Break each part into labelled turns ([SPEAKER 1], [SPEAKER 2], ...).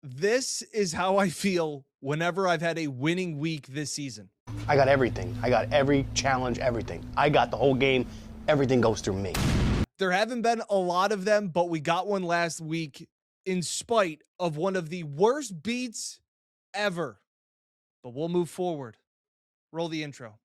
[SPEAKER 1] This is how I feel whenever I've had a winning week this season.
[SPEAKER 2] I got everything. I got every challenge, everything. I got the whole game. Everything goes through me.
[SPEAKER 1] There haven't been a lot of them, but we got one last week in spite of one of the worst beats ever. But we'll move forward. Roll the intro.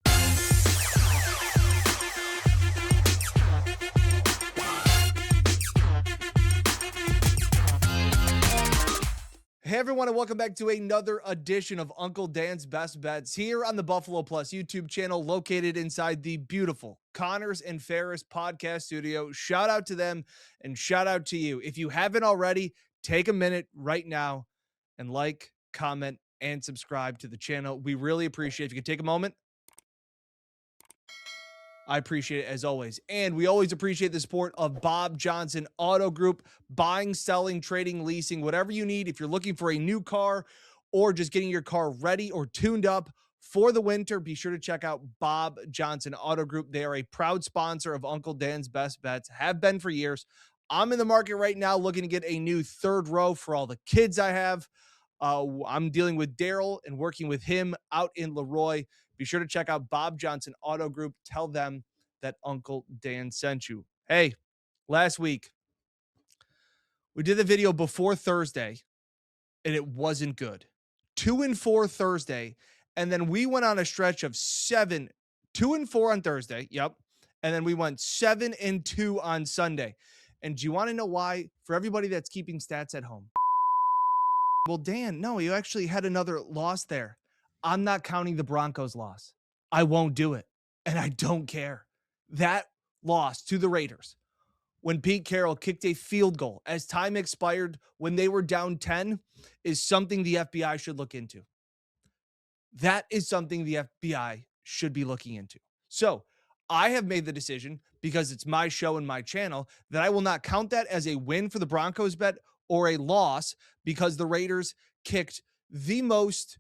[SPEAKER 1] Hey everyone, and welcome back to another edition of Uncle Dan's Best Bets here on the Buffalo Plus YouTube channel, located inside the beautiful Connors and Ferris podcast studio. Shout out to them and shout out to you. If you haven't already, take a minute right now and like, comment, and subscribe to the channel. We really appreciate it. If you could take a moment, I appreciate it as always. And we always appreciate the support of Bob Johnson Auto Group, buying, selling, trading, leasing, whatever you need. If you're looking for a new car or just getting your car ready or tuned up for the winter, be sure to check out Bob Johnson Auto Group. They are a proud sponsor of Uncle Dan's Best Bets, have been for years. I'm in the market right now looking to get a new third row for all the kids I have. I'm dealing with Daryl and working with him out in Leroy. Be sure to check out Bob Johnson Auto Group. Tell them that Uncle Dan sent you. Hey, last week we did the video before Thursday and it wasn't good. 2-4 Thursday. And then we went on a stretch of 2-4 on Thursday. Yep. And then we went 7-2 on Sunday. And do you want to know why? For everybody that's keeping stats at home. Well, Dan, no, you actually had another loss there. I'm not counting the Broncos loss. I won't do it. And I don't care. That loss to the Raiders when Pete Carroll kicked a field goal as time expired when they were down 10 is something the FBI should look into. That is something the FBI should be looking into. So I have made the decision, because it's my show and my channel, that I will not count that as a win for the Broncos bet or a loss, because the Raiders kicked the most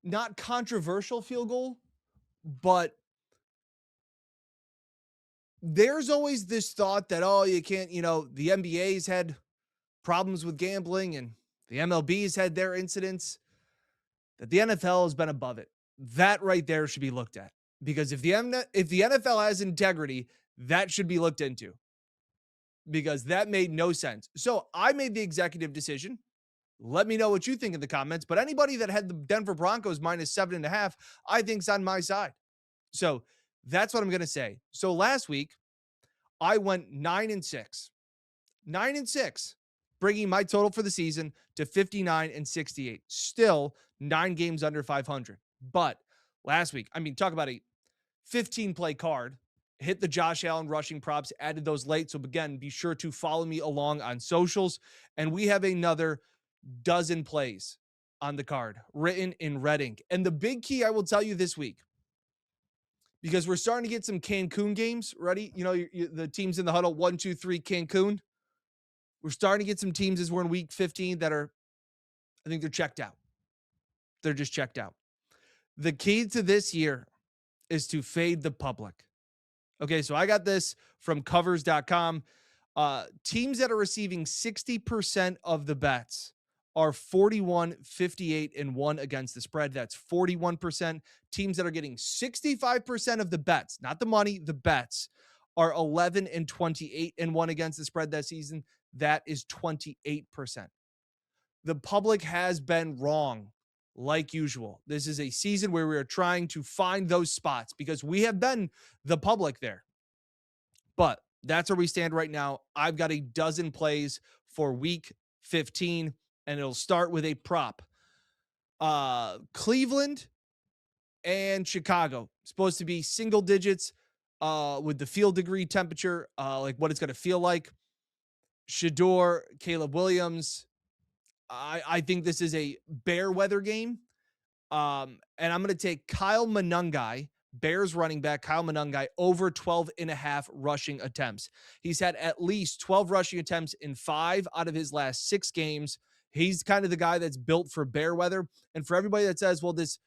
[SPEAKER 1] not controversial field goal, but there's always this thought that, oh, you can't, the NBA's had problems with gambling and the MLB's had their incidents, that the NFL has been above it. That right there should be looked at, because if the NFL has integrity, that should be looked into, because that made no sense. So I made the executive decision. Let me know what you think in the comments. But anybody that had the Denver Broncos minus 7.5, I think's on my side. So that's what I'm going to say. So last week, I went 9-6. 9-6, bringing my total for the season to 59-68. Still 9 games under 500. But last week, talk about a 15-play card. Hit the Josh Allen rushing props, added those late. So again, be sure to follow me along on socials. And we have another dozen plays on the card written in red ink. And the big key I will tell you this week, because we're starting to get some Cancun games ready. The teams in the huddle, 1, 2, 3, Cancun. We're starting to get some teams as we're in week 15 that are, I think they're checked out. They're just checked out. The key to this year is to fade the public. Okay, so I got this from covers.com. Teams that are receiving 60% of the bets are 41, 58, and 1 against the spread. That's 41%. Teams that are getting 65% of the bets, not the money, the bets, are 11 and 28 and 1 against the spread that season. That is 28%. The public has been wrong, like usual. This is a season where we are trying to find those spots, because we have been the public there. But that's where we stand right now. I've got a dozen plays for week 15, and it'll start with a prop. Cleveland and Chicago, supposed to be single digits with the field degree temperature, like what it's going to feel like. Shador, Caleb Williams. I think this is a bear weather game. And I'm going to take Kyle Monangai, Bears running back Kyle Monangai, over 12.5 rushing attempts. He's had at least 12 rushing attempts in 5 out of his last 6 games. He's kind of the guy that's built for bear weather. And for everybody that says, well, this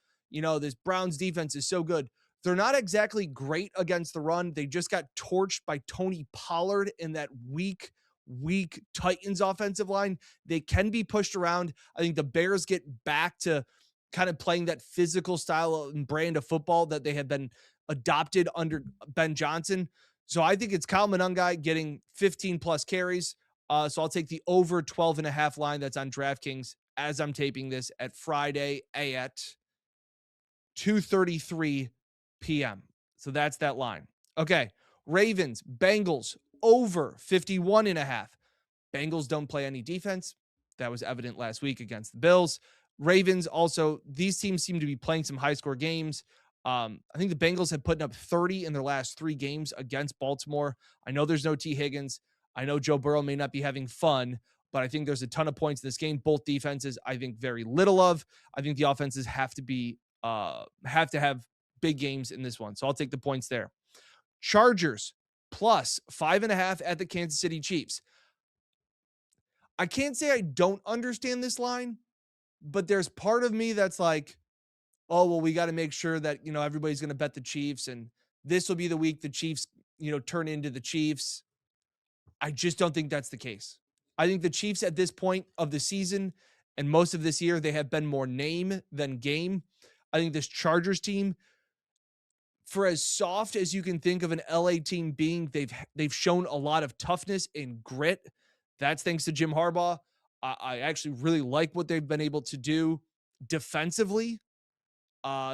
[SPEAKER 1] Browns defense is so good, they're not exactly great against the run. They just got torched by Tony Pollard in that week weak Titans offensive line. They can be pushed around. I think the Bears get back to kind of playing that physical style and brand of football that they have been adopted under Ben Johnson. So I think it's Kyle Monangai getting 15 plus carries. So I'll take the over 12 and a half line that's on DraftKings as I'm taping this at Friday at 2:33 p.m. So that's that line. Okay. Ravens, Bengals, over 51 and a half. Bengals don't play any defense. That was evident last week against the Bills. Ravens also, these teams seem to be playing some high score games. I think the Bengals have put up 30 in their last 3 games against Baltimore. I know there's no T. Higgins. I know Joe Burrow may not be having fun, but I think there's a ton of points in this game. Both defenses, I think very little of. I think the offenses have to have big games in this one. So I'll take the points there. Chargers plus 5.5 at the Kansas City Chiefs. I can't say I don't understand this line, but there's part of me that's like, oh, well, we got to make sure that, everybody's going to bet the Chiefs and this will be the week the Chiefs, turn into the Chiefs. I just don't think that's the case. I think the Chiefs at this point of the season and most of this year, they have been more name than game. I think this Chargers team, for as soft as you can think of an LA team being, they've shown a lot of toughness and grit. That's thanks to Jim Harbaugh. I actually really like what they've been able to do defensively.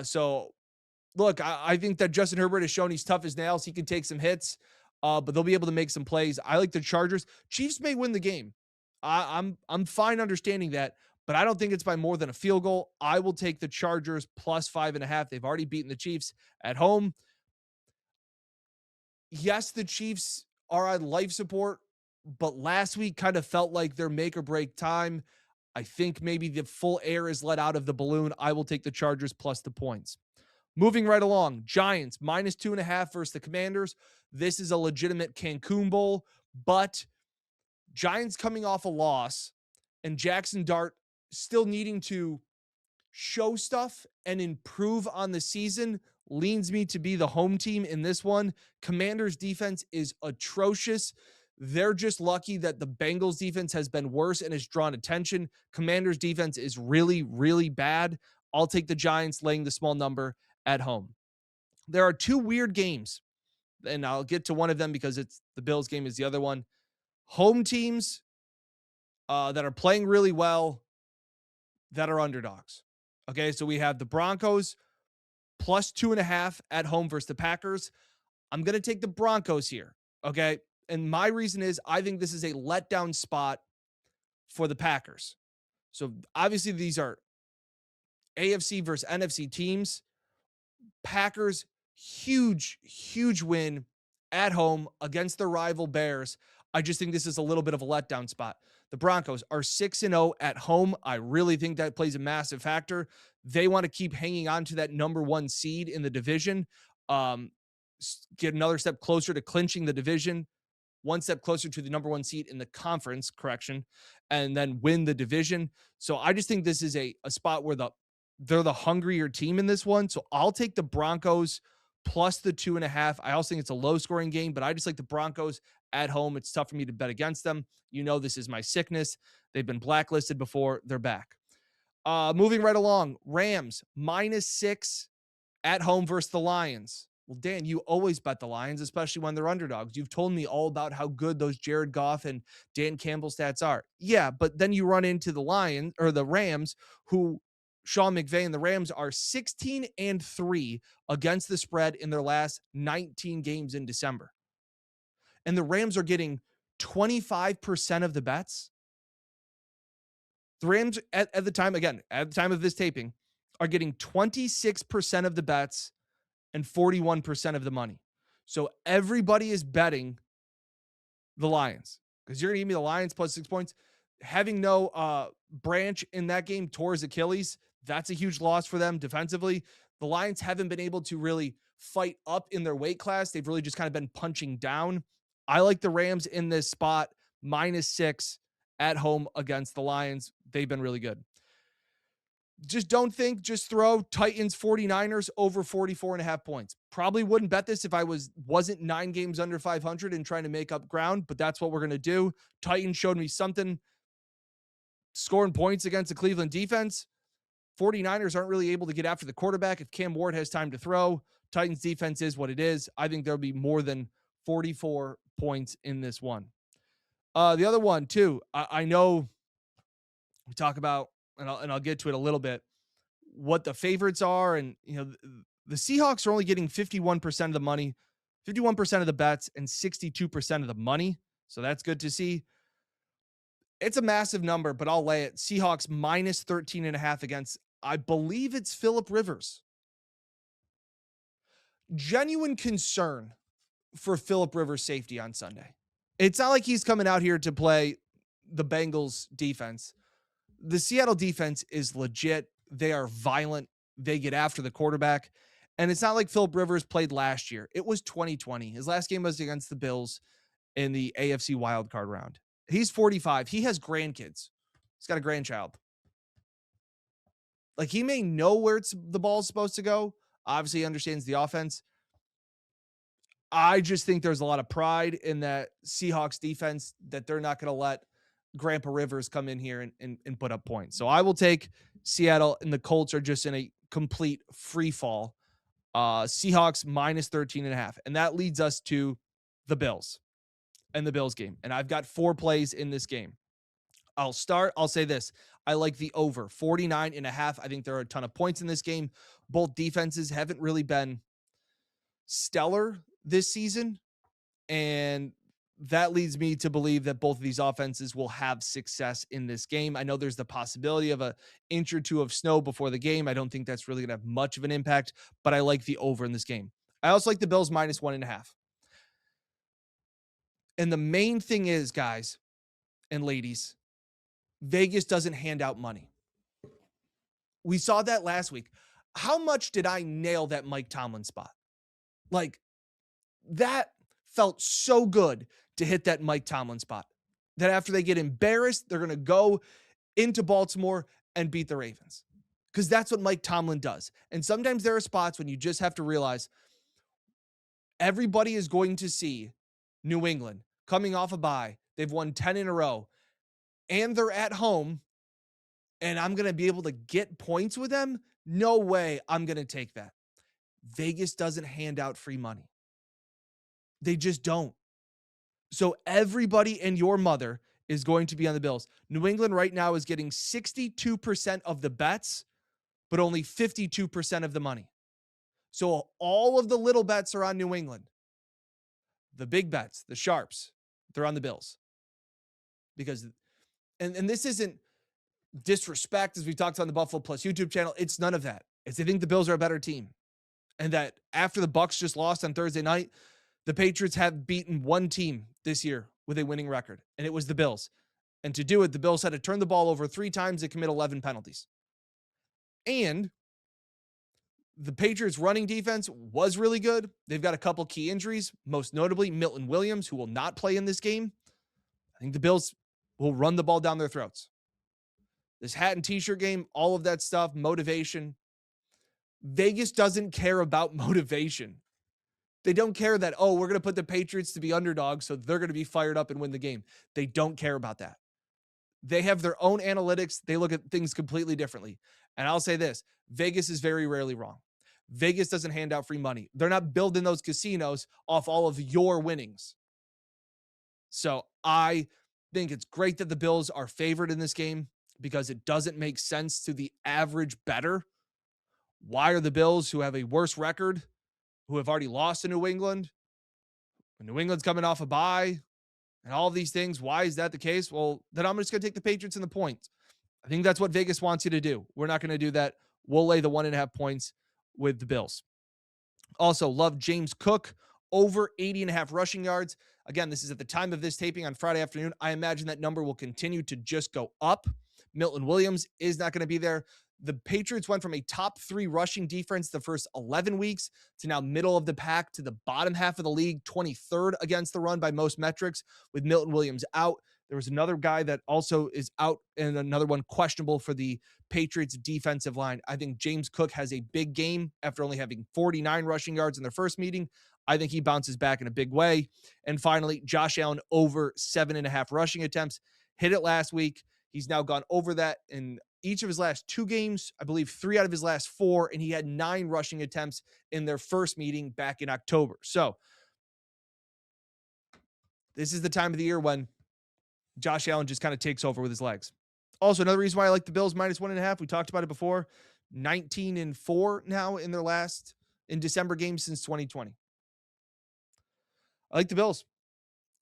[SPEAKER 1] So look, I think that Justin Herbert has shown he's tough as nails. He can take some hits, but they'll be able to make some plays. I like the Chargers. Chiefs may win the game. I'm fine understanding that, but I don't think it's by more than a field goal. I will take the Chargers plus 5.5. They've already beaten the Chiefs at home. Yes, the Chiefs are on life support, but last week kind of felt like their make or break time. I think maybe the full air is let out of the balloon. I will take the Chargers plus the points. Moving right along, Giants minus 2.5 versus the Commanders. This is a legitimate Cancun Bowl, but Giants coming off a loss and Jackson Dart still needing to show stuff and improve on the season leans me to be the home team in this one. Commanders defense is atrocious. They're just lucky that the Bengals defense has been worse and has drawn attention. Commanders defense is really, really bad. I'll take the Giants laying the small number at home. There are 2 weird games, and I'll get to one of them because it's the Bills game is the other one. Home teams that are playing really well that are underdogs. Okay, so we have the Broncos plus 2.5 at home versus the Packers. I'm going to take the Broncos here. Okay, and my reason is I think this is a letdown spot for the Packers. So obviously these are AFC versus NFC teams. Packers, huge win at home against their rival Bears. I just think this is a little bit of a letdown spot. The Broncos are 6-0 at home. I really think that plays a massive factor. They want to keep hanging on to that number 1 seed in the division, get another step closer to clinching the division, 1 step closer to the number 1 seed in the conference, and then win the division. So I just think this is a spot where they're the hungrier team in this one. So I'll take the Broncos plus the 2.5. I also think it's a low scoring game, but I just like the Broncos at home. It's tough for me to bet against them. This is my sickness. They've been blacklisted before. They're back. Moving right along, Rams minus 6 at home versus the Lions. Well, Dan, you always bet the Lions, especially when they're underdogs. You've told me all about how good those Jared Goff and Dan Campbell stats are. Yeah, but then you run into the Lions or the Rams, who Sean McVay and the Rams are 16-3 against the spread in their last 19 games in December. And the Rams are getting 25% of the bets. The Rams at the time of this taping, are getting 26% of the bets and 41% of the money. So everybody is betting the Lions because you're going to give me the Lions plus 6 points. Having no Branch in that game tore his Achilles. That's a huge loss for them defensively. The Lions haven't been able to really fight up in their weight class. They've really just kind of been punching down. I like the Rams in this spot, minus 6 at home against the Lions. They've been really good. Just don't think, just throw Titans 49ers over 44.5 points. Probably wouldn't bet this if I wasn't 9 games under 500 and trying to make up ground, but that's what we're going to do. Titans showed me something scoring points against the Cleveland defense. 49ers aren't really able to get after the quarterback if Cam Ward has time to throw. Titans defense is what it is. I think there'll be more than 44 points in this one. The other one too, I know we talk about, and I'll get to it a little bit, what the favorites are. And, the Seahawks are only getting 51% of the money, 51% of the bets, and 62% of the money. So that's good to see. It's a massive number, but I'll lay it. Seahawks minus 13.5 against, I believe it's Phillip Rivers. Genuine concern for Phillip Rivers' safety on Sunday. It's not like he's coming out here to play the Bengals defense. The Seattle defense is legit. They are violent. They get after the quarterback. And it's not like Phillip Rivers played last year. It was 2020. His last game was against the Bills in the AFC wildcard round. He's 45. He has grandkids. He's got a grandchild. Like, he may know where the ball's supposed to go. Obviously, he understands the offense. I just think there's a lot of pride in that Seahawks defense that they're not going to let Grandpa Rivers come in here and put up points. So I will take Seattle, and the Colts are just in a complete free fall. Seahawks minus 13.5. And that leads us to the Bills and the Bills game. And I've got 4 plays in this game. I'll say this. I like the over 49.5. I think there are a ton of points in this game. Both defenses haven't really been stellar this season. And that leads me to believe that both of these offenses will have success in this game. I know there's the possibility of an inch or two of snow before the game. I don't think that's really going to have much of an impact, but I like the over in this game. I also like the Bills minus 1.5. And the main thing is, guys and ladies, Vegas doesn't hand out money. We saw that last week. How much did I nail that Mike Tomlin spot? Like, that felt so good to hit that Mike Tomlin spot, that after they get embarrassed, they're going to go into Baltimore and beat the Ravens, because that's what Mike Tomlin does. And sometimes there are spots when you just have to realize everybody is going to see New England coming off a bye. They've won 10 in a row and they're at home, and I'm going to be able to get points with them. No way I'm going to take that. Vegas doesn't hand out free money. They just don't. So everybody and your mother is going to be on the Bills. New England right now is getting 62% of the bets, but only 52% of the money. So all of the little bets are on New England. The big bets, the sharps, they're on the Bills. Because, and this isn't disrespect, as we talked on the Buffalo Plus YouTube channel. It's none of that. It's, I think the Bills are a better team. And that after the Bucs just lost on Thursday night, the Patriots have beaten one team this year with a winning record, and it was the Bills. And to do it, the Bills had to turn the ball over 3 times and commit 11 penalties. And the Patriots' running defense was really good. They've got a couple key injuries, most notably Milton Williams, who will not play in this game. I think the Bills will run the ball down their throats. This hat and t-shirt game, all of that stuff, motivation. Vegas doesn't care about motivation. They don't care that, oh, we're going to put the Patriots to be underdogs, so they're going to be fired up and win the game. They don't care about that. They have their own analytics. They look at things completely differently. And I'll say this, Vegas is very rarely wrong. Vegas doesn't hand out free money. They're not building those casinos off all of your winnings. So I think it's great that the Bills are favored in this game, because it doesn't make sense to the average bettor. Why are the Bills, who have a worse record, who have already lost to New England, when New England's coming off a bye, and all of these things, why is that the case? Well, then I'm just going to take the Patriots and the points. I think that's what Vegas wants you to do. We're not going to do that. We'll lay the 1.5 points with the Bills. Also, love James Cook over 80.5 rushing yards. Again, this is at the time of this taping on Friday afternoon. I imagine that number will continue to just go up. Milton Williams is not going to be there. The Patriots went from a top 3 rushing defense the first 11 weeks to now middle of the pack to the bottom half of the league, 23rd against the run by most metrics with Milton Williams out. There was another guy that also is out and another one questionable for the Patriots defensive line. I think James Cook has a big game after only having 49 rushing yards in their first meeting. I think he bounces back in a big way. And finally, Josh Allen over 7.5 rushing attempts. Hit it last week. He's now gone over that in each of his last 2 games, I believe 3 out of his last 4, and he had 9 rushing attempts in their first meeting back in October. So this is the time of the year when Josh Allen just kind of takes over with his legs. Also, another reason why I like the Bills minus 1.5. We talked about it before. 19-4 now in their last in December games since 2020. I like the Bills.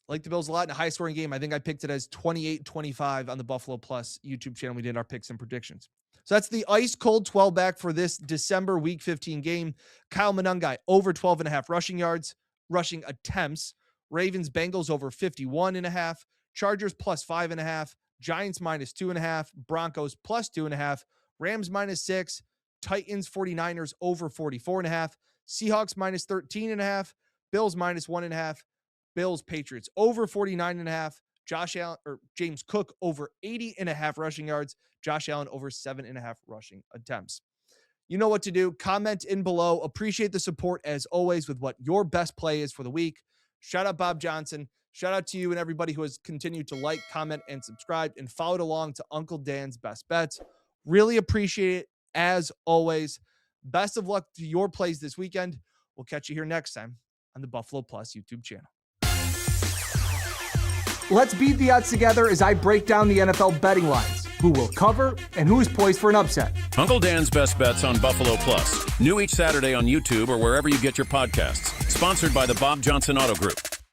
[SPEAKER 1] I like the Bills a lot in a high-scoring game. I think I picked it as 28-25 on the Buffalo Plus YouTube channel. We did our picks and predictions. So that's the ice-cold 12-back for this December Week 15 game. Kyle Monangai, over 12.5 rushing yards, rushing attempts. Ravens, Bengals, over 51.5. Chargers, plus 5.5. Giants, minus 2.5. Broncos, plus 2.5. Rams, minus 6. Titans, 49ers, over 44.5. Seahawks, minus 13.5. Bills, minus 1.5. Bills, Patriots, over 49.5. Josh Allen or James Cook, over 80.5 rushing yards. Josh Allen, over 7.5 rushing attempts. You know what to do. Comment in below. Appreciate the support as always with what your best play is for the week. Shout out Bob Johnson. Shout out to you and everybody who has continued to like, comment, and subscribe and followed along to Uncle Dan's Best Bets. Really appreciate it as always. Best of luck to your plays this weekend. We'll catch you here next time on the Buffalo Plus YouTube channel. Let's beat the odds together as I break down the NFL betting lines, who will cover and who is poised for an upset.
[SPEAKER 3] Uncle Dan's Best Bets on Buffalo Plus. New each Saturday on YouTube or wherever you get your podcasts. Sponsored by the Bob Johnson Auto Group.